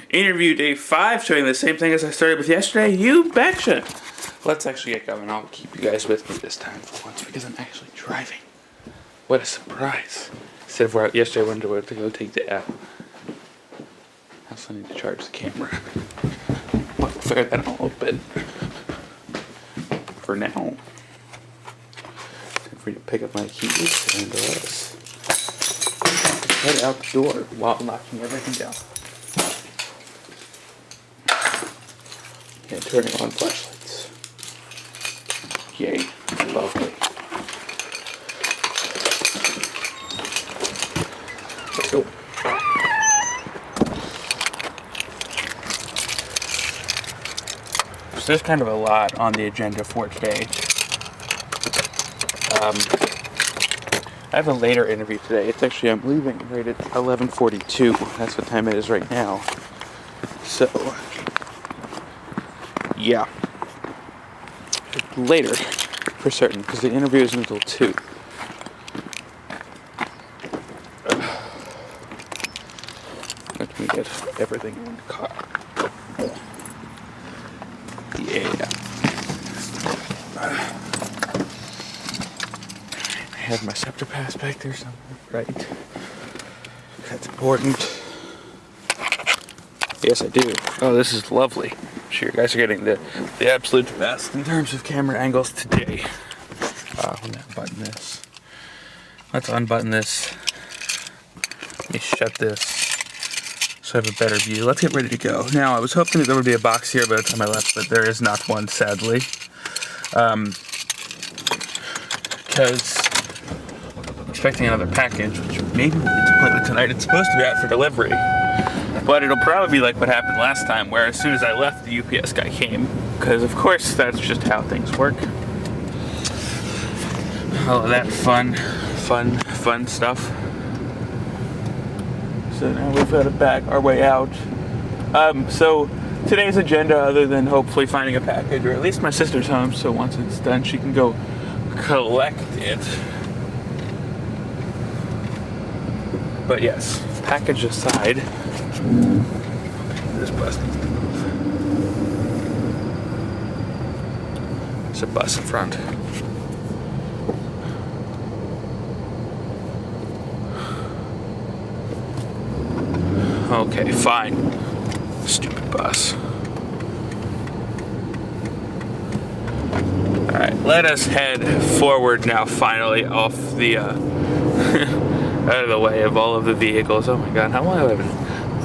Interview day 5, showing the same thing as I started with yesterday. You betcha. Let's actually get going. I'll keep you guys with me this time for once because I'm actually driving. What a surprise. Instead of where yesterday I wanted to go take the app. I also need to charge the camera. We'll figure that out a little bit. For now, time for me to pick up my keys and let's head out the door while locking everything down. And turning on flashlights. Yay, lovely. Let's go. So there's kind of a lot on the agenda for today. I have a later interview today. It's actually, I'm leaving right at 11:42. That's what time it is right now. So, yeah. Later, for certain, because the interview isn't until 2. Let me get everything in the car. Yeah. I have my scepter pass back there somewhere, right? That's important. Yes, I do. Oh, this is lovely. I'm sure you guys are getting the absolute best in terms of camera angles today. Let me unbutton this. Let's unbutton this. Let me shut this so I have a better view. Let's get ready to go. Now, I was hoping that there would be a box here by the time I left, but there is not one, sadly. Because I'm expecting another package, which maybe will be completely tonight. It's supposed to be out for delivery. But it'll probably be like what happened last time, where as soon as I left, the UPS guy came. Because, of course, that's just how things work. All of that fun stuff. So now we've got to back our way out. So today's agenda, other than hopefully finding a package, or at least my sister's home, so once it's done, she can go collect it. But yes, package aside, this bus needs to move. There's a bus in front. Okay, fine. Stupid bus. Alright, let us head forward now, finally, off the, out of the way of all of the vehicles. Oh my god, how long have I been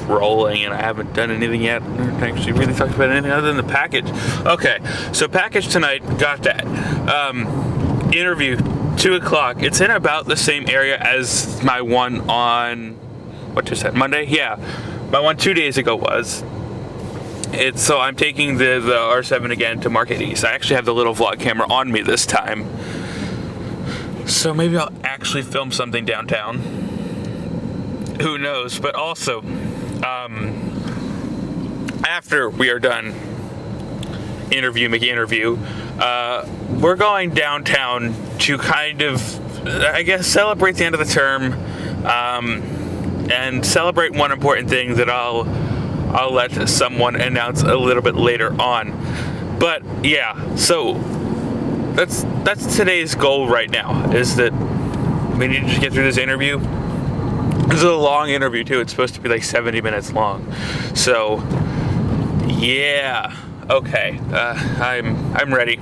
rolling and I haven't done anything yet? I actually really talked about anything other than the package. Okay, so package tonight, got that. Interview, 2 o'clock. It's in about the same area as my one on, what is that, Monday? Yeah, my one 2 days ago was. So I'm taking the R7 again to Market East. I actually have the little vlog camera on me this time. So maybe I'll actually film something downtown. Who knows? But also, after we are done interview, we're going downtown to kind of, I guess, celebrate the end of the term, and celebrate one important thing that I'll let someone announce a little bit later on. But yeah, so that's today's goal right now, is that we need to just get through this interview. This is a long interview too. It's supposed to be like 70 minutes long. So yeah, okay. I'm ready.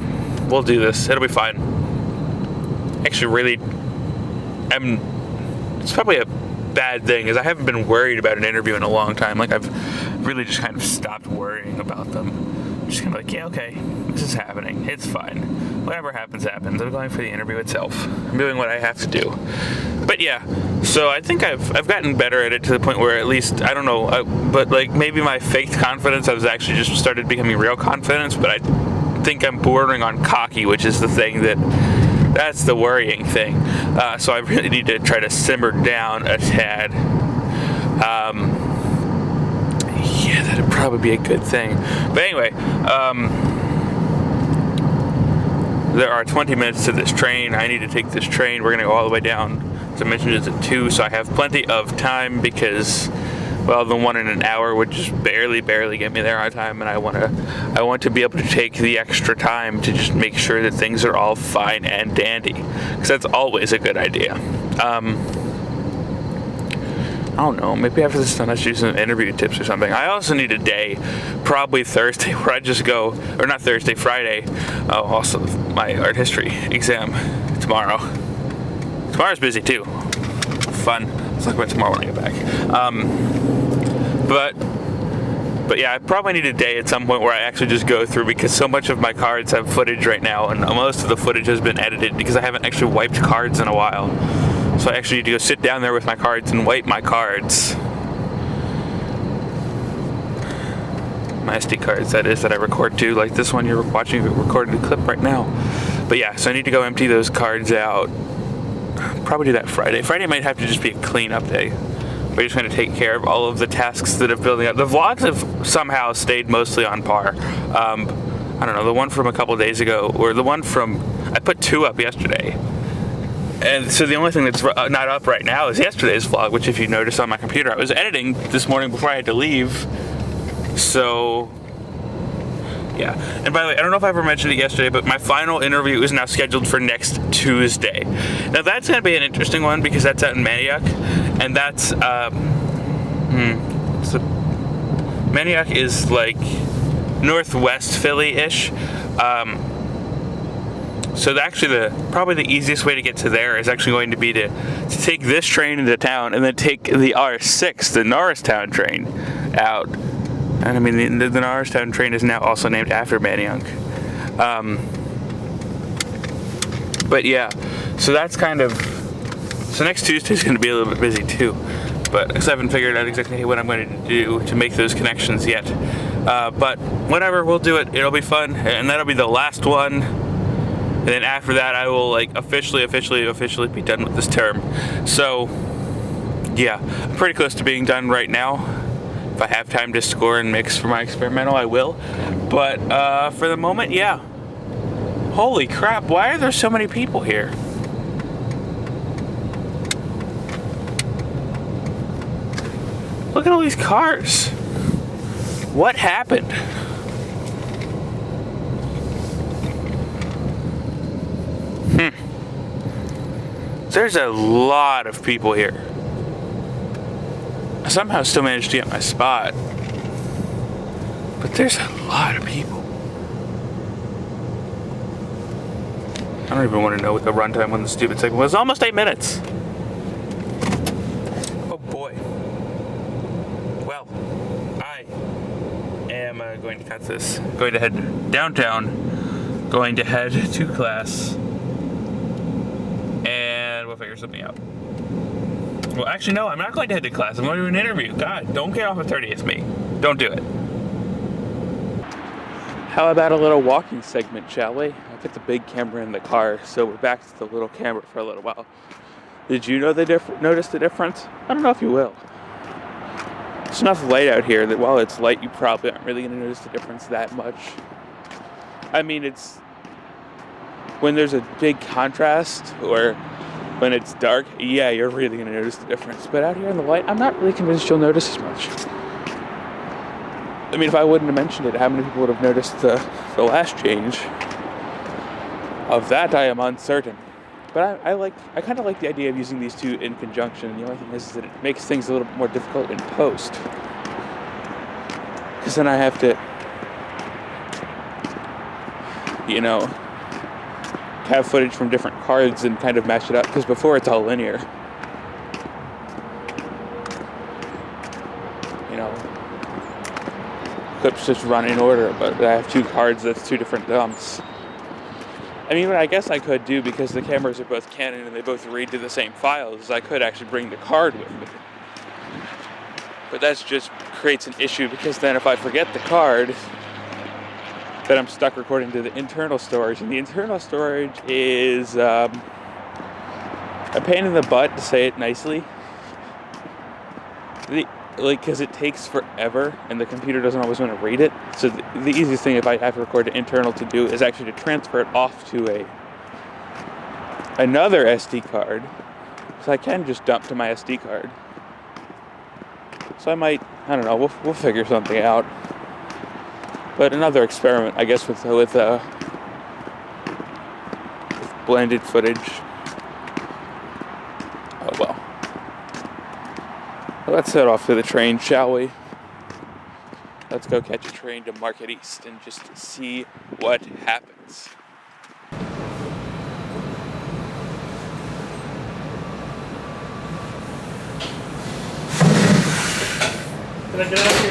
We'll do this. It'll be fine. Actually, it's probably a bad thing, is I haven't been worried about an interview in a long time. Like, I've really just kind of stopped worrying about them. I'm just kind of like, yeah, okay, this is happening. It's fine. Whatever happens, happens. I'm going for the interview itself. I'm doing what I have to do. But yeah, so I think I've gotten better at it to the point where, at least, I don't know, but like maybe my fake confidence has actually just started becoming real confidence, but I think I'm bordering on cocky, which is the thing that's the worrying thing. So I really need to try to simmer down a tad. Yeah, that'd probably be a good thing. But anyway, there are 20 minutes to this train. I need to take this train. We're going to go all the way down. As I mentioned, it's at 2, so I have plenty of time because well, the one in an hour would just barely get me there on time, and I want to be able to take the extra time to just make sure that things are all fine and dandy, because that's always a good idea. I don't know, maybe after this done I should do some interview tips or something. I also need a day, probably Thursday, where I just go, or not Thursday, Friday. Oh, also my art history exam tomorrow. Tomorrow's busy too. Fun. Let's talk about tomorrow when I get back. But yeah, I probably need a day at some point where I actually just go through, because so much of my cards have footage right now, and most of the footage has been edited because I haven't actually wiped cards in a while. So I actually need to go sit down there with my cards and wipe my cards. My SD cards, that is, that I record to, like this one you're watching, recording the clip right now. But yeah, so I need to go empty those cards out. Probably do that Friday. Friday might have to just be a cleanup day. We're just going to take care of all of the tasks that have building up. The vlogs have somehow stayed mostly on par. I don't know, the one from a couple days ago, or the one from, I put 2 up yesterday. And so the only thing that's not up right now is yesterday's vlog, which if you notice on my computer, I was editing this morning before I had to leave. So yeah, and by the way, I don't know if I ever mentioned it yesterday, but my final interview is now scheduled for next Tuesday. Now that's going to be an interesting one, because that's out in Nock, and that's, Nock is like northwest Philly-ish. So actually probably the easiest way to get to there is actually going to be to take this train into town and then take the R6, the Norristown train, out. And I mean, the Norristown train is now also named after Nock. But yeah, so that's kind of, so next Tuesday is going to be a little bit busy too. But because I haven't figured out exactly what I'm going to do to make those connections yet. But whatever, we'll do it. It'll be fun, and that'll be the last one. And then after that, I will like officially be done with this term. So yeah, I'm pretty close to being done right now. If I have time to score and mix for my experimental, I will. But for the moment, yeah. Holy crap, why are there so many people here? Look at all these cars. What happened? There's a lot of people here. I somehow still managed to get my spot. But there's a lot of people. I don't even want to know what the runtime on the stupid segment was. Almost 8 minutes. Oh boy. Well, I am going to cut this. Going to head downtown. Going to head to class. And we'll figure something out. Well, actually, no, I'm not going to head to class. I'm going to do an interview. God, don't get off at 30th me. Don't do it. How about a little walking segment, shall we? I put the big camera in the car, so we're back to the little camera for a little while. Did you know notice the difference? I don't know if you will. There's enough light out here that while it's light, you probably aren't really going to notice the difference that much. I mean, it's when there's a big contrast, or when it's dark, yeah, you're really going to notice the difference. But out here in the light, I'm not really convinced you'll notice as much. I mean, if I wouldn't have mentioned it, how many people would have noticed the last change? Of that, I am uncertain. But I kind of like the idea of using these two in conjunction. The only thing is that it makes things a little bit more difficult in post. Because then I have to, you know, have footage from different cards and kind of match it up, because before it's all linear. You know, clips just run in order, but I have 2 cards, that's 2 different dumps. I mean, what I guess I could do, because the cameras are both Canon and they both read to the same files, I could actually bring the card with me. But that just creates an issue, because then if I forget the card, then I'm stuck recording to the internal storage, and the internal storage is a pain in the butt, to say it nicely. Because it takes forever, and the computer doesn't always want to read it. So the easiest thing, if I have to record to internal, to do is actually to transfer it off to another SD card. So I can just dump to my SD card. So I might, I don't know, we'll figure something out. But another experiment, I guess, with blended footage. Oh well. Let's head off to the train, shall we? Let's go catch a train to Market East and just see what happens. Can I get out here?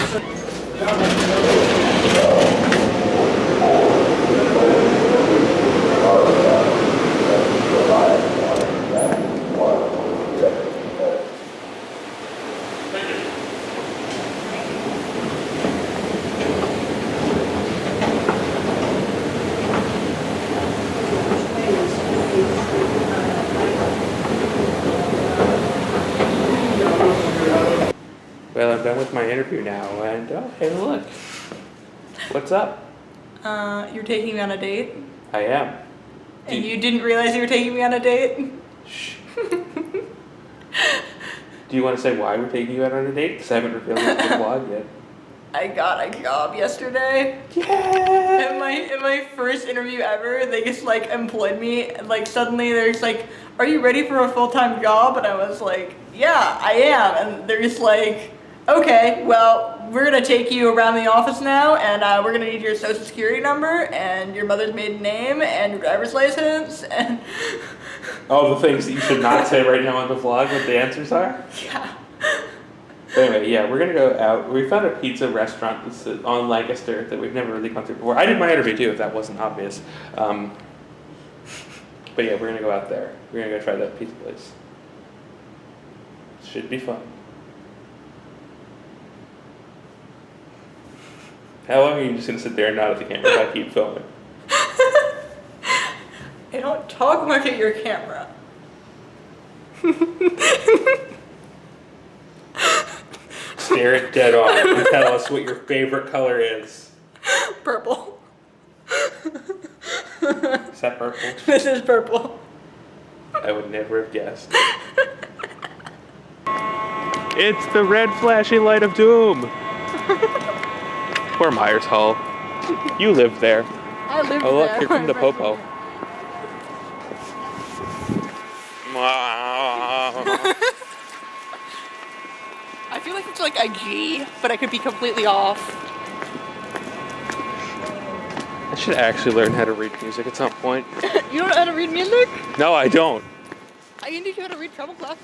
Well, I'm done with my interview now, and oh, hey, look. What's up? You're taking me on a date? I am. And you didn't realize you were taking me on a date? Shh. Do you want to say why we're taking you out on a date? Because I haven't revealed it in the vlog yet. I got a job yesterday. Yeah. In my first interview ever, they just like employed me, and like suddenly they're just like, "Are you ready for a full-time job?" And I was like, "Yeah, I am." And they're just like, "Okay, well, we're gonna take you around the office now, and we're gonna need your social security number and your mother's maiden name and your driver's license and all the things that you should not say right now on the vlog, what the answers are? Yeah. Anyway, yeah, we're gonna go out. We found a pizza restaurant that's on Lancaster that we've never really gone through before. I did my interview too, if that wasn't obvious. But yeah, we're gonna go out there. We're gonna go try that pizza place. Should be fun. How long are you just gonna sit there and nod at the camera if I keep filming? I don't talk much at your camera. Stare it dead on and tell us what your favorite color is. Purple. Is that purple? This is purple. I would never have guessed. It's the red flashing light of doom. Poor Myers Hall. You lived there. I lived there. Oh look, here come the popo. I feel like it's like a G, but I could be completely off. I should actually learn how to read music at some point. You don't know how to read music? No, I don't. I can teach you how to read treble clef.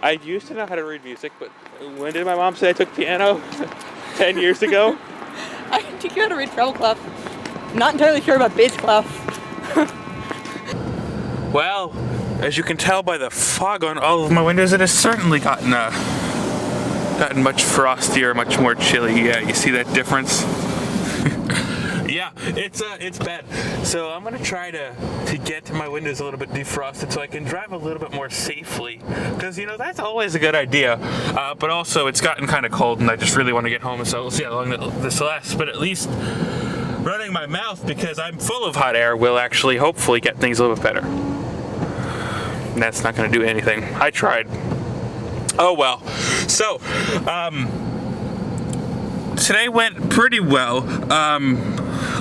I used to know how to read music, but when did my mom say I took piano? 10 years ago? I can teach you how to read treble clef. I'm not entirely sure about bass clef. Well, as you can tell by the fog on all of my windows, it has certainly gotten much frostier, much more chilly. Yeah, you see that difference? Yeah, it's bad. So I'm gonna try to get my windows a little bit defrosted so I can drive a little bit more safely. Because that's always a good idea. But also it's gotten kind of cold and I just really want to get home. So we'll see how long this lasts. But at least running my mouth because I'm full of hot air will actually hopefully get things a little bit better. And that's not gonna do anything. I tried. Oh well. So, today went pretty well.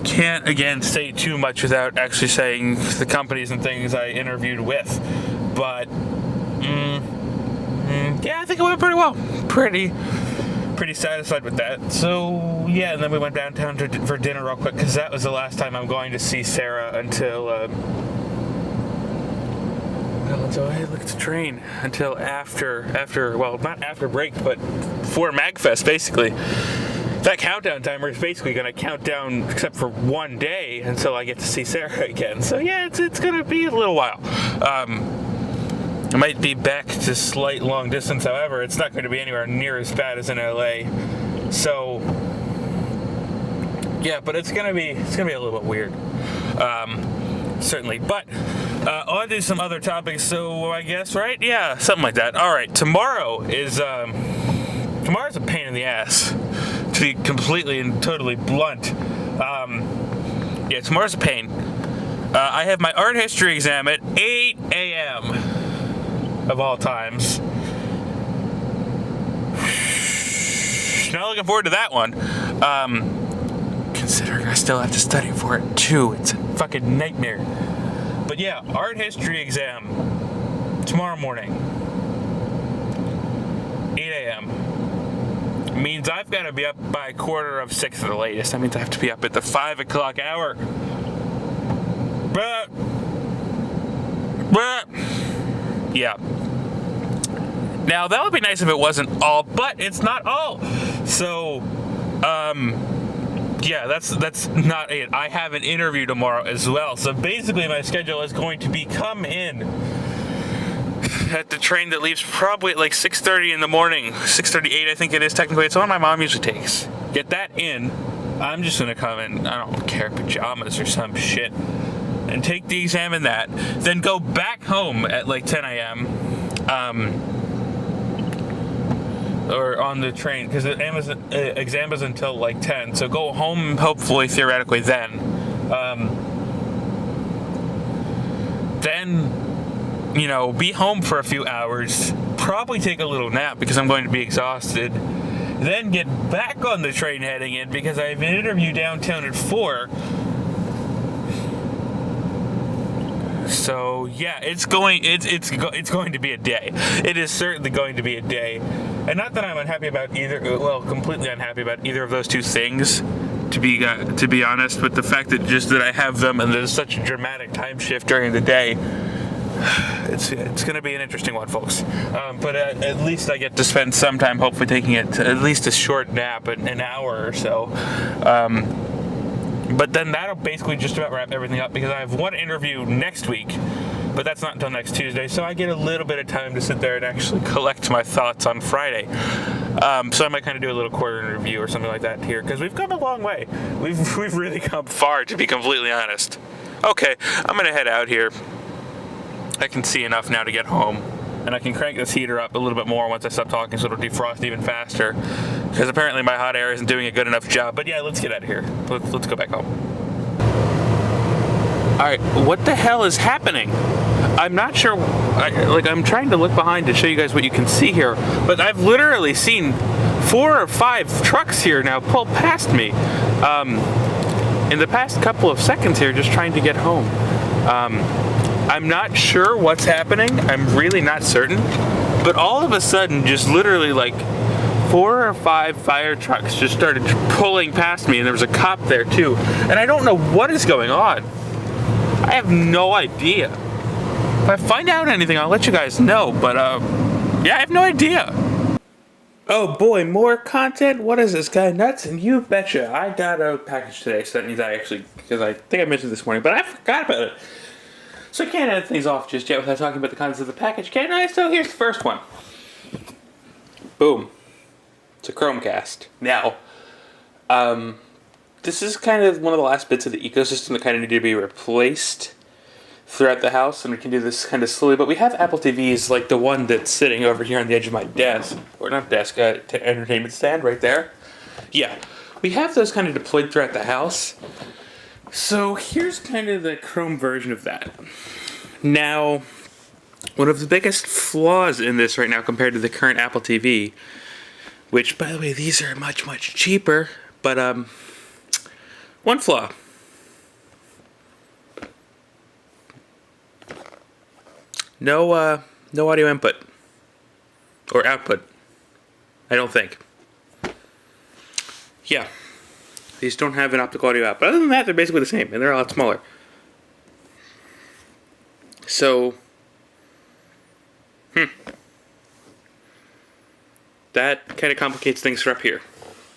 Can't again say too much without actually saying the companies and things I interviewed with, but yeah, I think it went pretty well. Pretty satisfied with that. So yeah, and then we went downtown for dinner real quick because that was the last time I'm going to see Sarah until look at the train until after well, not after break, but for MagFest basically. That countdown timer is basically going to count down, except for one day, until I get to see Sarah again. So yeah, it's going to be a little while. I might be back to slight long distance. However, it's not going to be anywhere near as bad as in LA. So yeah, but it's going to be a little bit weird. Certainly. But on to some other topics. So I guess, right? Yeah, something like that. All right. Tomorrow's a pain in the ass. To be completely and totally blunt. Yeah, tomorrow's a pain. I have my art history exam at 8 a.m. of all times. not looking forward to that one. Considering I still have to study for it too. It's a fucking nightmare. But yeah, art history exam tomorrow morning, 8 a.m. means I've got to be up by 5:45 at the latest. That means I have to be up at the 5 o'clock hour. But yeah. Now that would be nice if it wasn't all, but it's not all. So, yeah, that's not it. I have an interview tomorrow as well. So basically my schedule is going to be come in at the train that leaves probably at like 6:30 in the morning. 6:38 I think it is technically. It's the one my mom usually takes. Get that in. I'm just going to come in, I don't care, pajamas or some shit, and take the exam in that. Then go back home at like 10 a.m. Or on the train, because the exam is until like 10, so go home hopefully theoretically then. Then, you know, be home for a few hours, probably take a little nap because I'm going to be exhausted, then get back on the train heading in because I have an interview downtown at 4. So yeah, it's going to be a day. It is certainly going to be a day, and not that I'm unhappy about either. Well, completely unhappy about either of those two things, to be honest. But the fact that I have them and there's such a dramatic time shift during the day, it's going to be an interesting one, folks. But at least I get to spend some time, hopefully taking it at least a short nap, an hour or so. But then that'll basically just about wrap everything up because I have one interview next week, but that's not until next Tuesday, so I get a little bit of time to sit there and actually collect my thoughts on Friday. So I might kind of do a little quarter interview or something like that here because we've come a long way. We've really come far, to be completely honest. Okay, I'm gonna head out here. I can see enough now to get home, and I can crank this heater up a little bit more once I stop talking so it'll defrost even faster, because apparently my hot air isn't doing a good enough job. But yeah, let's get out of here. Let's go back home. Alright, what the hell is happening? I'm not sure, I'm trying to look behind to show you guys what you can see here, but I've literally seen 4 or 5 trucks here now pull past me in the past couple of seconds here just trying to get home. I'm not sure what's happening. I'm really not certain. But all of a sudden, just literally like 4 or 5 fire trucks just started pulling past me, and there was a cop there too. And I don't know what is going on. I have no idea. If I find out anything, I'll let you guys know. But yeah, I have no idea. Oh boy, more content? What is this guy nuts? And you betcha, I got a package today, so that means because I think I mentioned this morning, but I forgot about it. So I can't end things off just yet without talking about the contents of the package, can I? So here's the first one. Boom. It's a Chromecast. Now, this is kind of one of the last bits of the ecosystem that kind of need to be replaced throughout the house, and we can do this kind of slowly, but we have Apple TVs like the one that's sitting over here on the edge of my desk, or not desk, entertainment stand right there. Yeah, we have those kind of deployed throughout the house. So here's kind of the Chrome version of that. Now, one of the biggest flaws in this right now compared to the current Apple TV, which, by the way, these are much, much cheaper, but one flaw. No audio input or output, I don't think. Yeah. These don't have an optical audio out. But other than that, they're basically the same, and they're a lot smaller. So, that kind of complicates things for up here.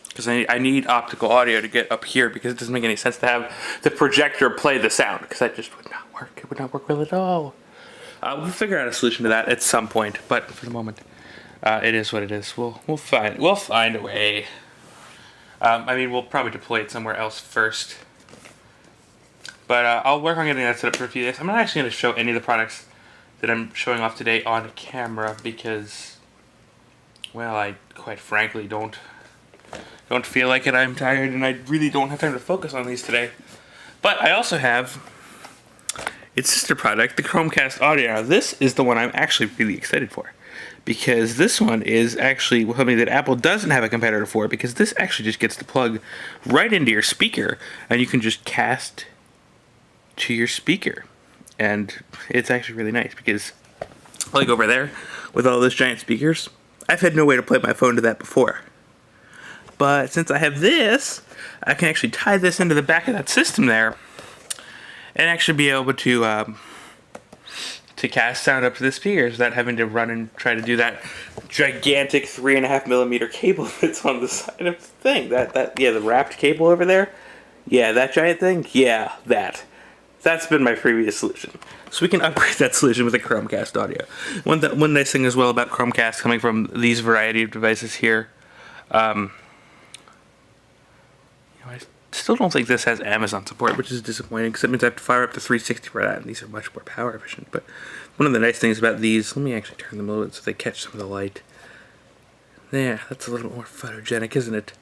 Because I need optical audio to get up here, because it doesn't make any sense to have the projector play the sound, because that just would not work. It would not work well at all. We'll figure out a solution to that at some point, but for the moment, it is what it is. We'll find a way. We'll probably deploy it somewhere else first. But I'll work on getting that set up for a few days. I'm not actually going to show any of the products that I'm showing off today on camera because, well, I quite frankly don't feel like it. I'm tired and I really don't have time to focus on these today. But I also have its sister product, the Chromecast Audio. Now, this is the one I'm actually really excited for. because this one is actually something that Apple doesn't have a competitor for, because this actually just gets to plug right into your speaker, and you can just cast to your speaker. And it's actually really nice because, like over there, with all those giant speakers, I've had no way to play my phone to that before. But since I have this, I can actually tie this into the back of that system there, and actually be able to cast sound up to the speakers without having to run and try to do that gigantic 3.5mm cable that's on the side of the thing. The wrapped cable over there. Yeah, that giant thing. Yeah, that's been my previous solution. So we can upgrade that solution with a Chromecast audio. One nice thing as well about Chromecast coming from these variety of devices here. I still don't think this has Amazon support, which is disappointing because it means I have to fire up to 360 for that, and these are much more power efficient. But one of the nice things about these, let me actually turn them a little bit so they catch some of the light. There, that's a little bit more photogenic, isn't it?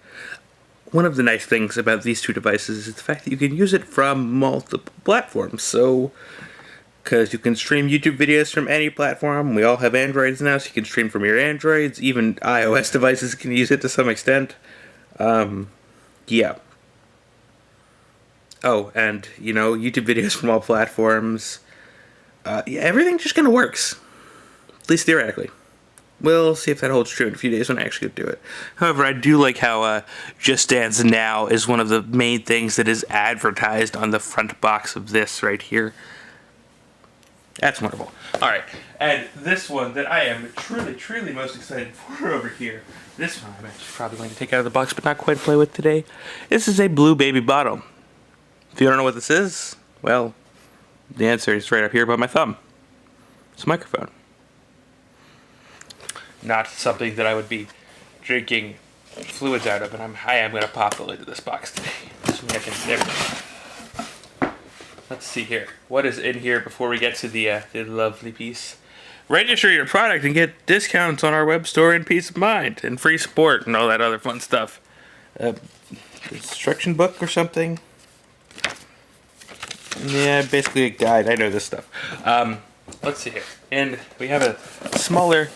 One of the nice things about these two devices is the fact that you can use it from multiple platforms. So, because you can stream YouTube videos from any platform. We all have Androids now, so you can stream from your Androids. Even iOS devices can use it to some extent. Yeah. Oh, and, YouTube videos from all platforms. Everything just kind of works. At least theoretically. We'll see if that holds true in a few days when I actually do it. However, I do like how Just Dance Now is one of the main things that is advertised on the front box of this right here. That's wonderful. Alright, and this one that I am truly, truly most excited for over here. This one I'm actually probably going to take out of the box but not quite play with today. This is a Blue Baby bottle. If you don't know what this is, well, the answer is right up here by my thumb. It's a microphone. Not something that I would be drinking fluids out of, and I am going to pop the lid of this box today. Let's see here. What is in here before we get to the lovely piece? Register your product and get discounts on our web store and peace of mind and free support and all that other fun stuff. Instruction book or something? Yeah, basically a guide. I know this stuff. Let's see here. And we have a smaller,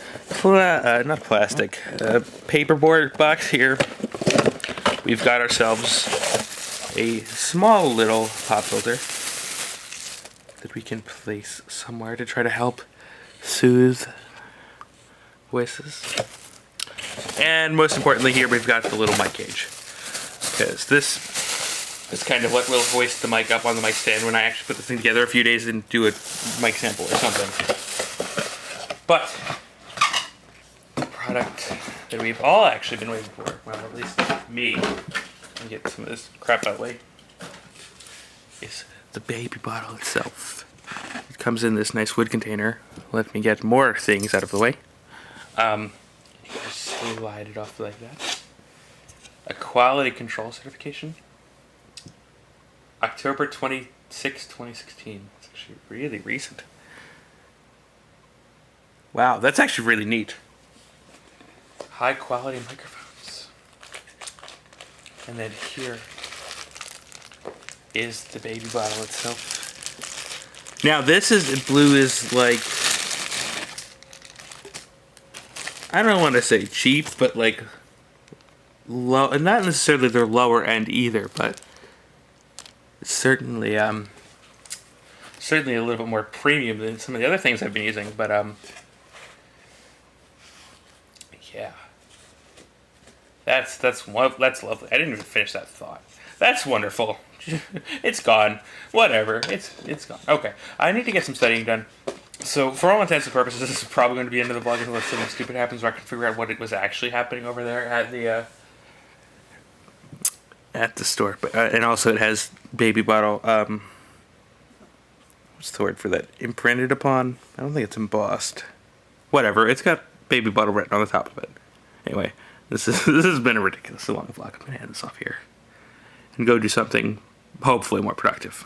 not plastic, paperboard box here. We've got ourselves a small little pop filter that we can place somewhere to try to help soothe voices. And most importantly here, we've got the little mic cage. Because this is kind of what will hoist the mic up on the mic stand when I actually put this thing together a few days and do a mic sample or something. But the product that we've all actually been waiting for, well, at least me, and get some of this crap out of the way, is the baby bottle itself. It comes in this nice wood container. Let me get more things out of the way. You just slide it off like that. A quality control certification. October 26, 2016. It's actually really recent. Wow, that's actually really neat. High quality microphones. And then here is the baby bottle itself. Now blue is like, I don't want to say cheap, but like low, not necessarily their lower end either, but certainly certainly a little bit more premium than some of the other things I've been using, but yeah, that's lovely. I didn't even finish that thought. That's wonderful. It's gone. Whatever. It's gone. Okay, I need to get some studying done. So for all intents and purposes, this is probably going to be the end of the vlog unless something stupid happens where I can figure out what it was actually happening over there at the store. But and also it has baby bottle. What's the word for that? Imprinted upon? I don't think it's embossed. Whatever. It's got baby bottle written on the top of it. Anyway, this has been a ridiculously long vlog. I'm gonna hand this off here and go do something hopefully more productive.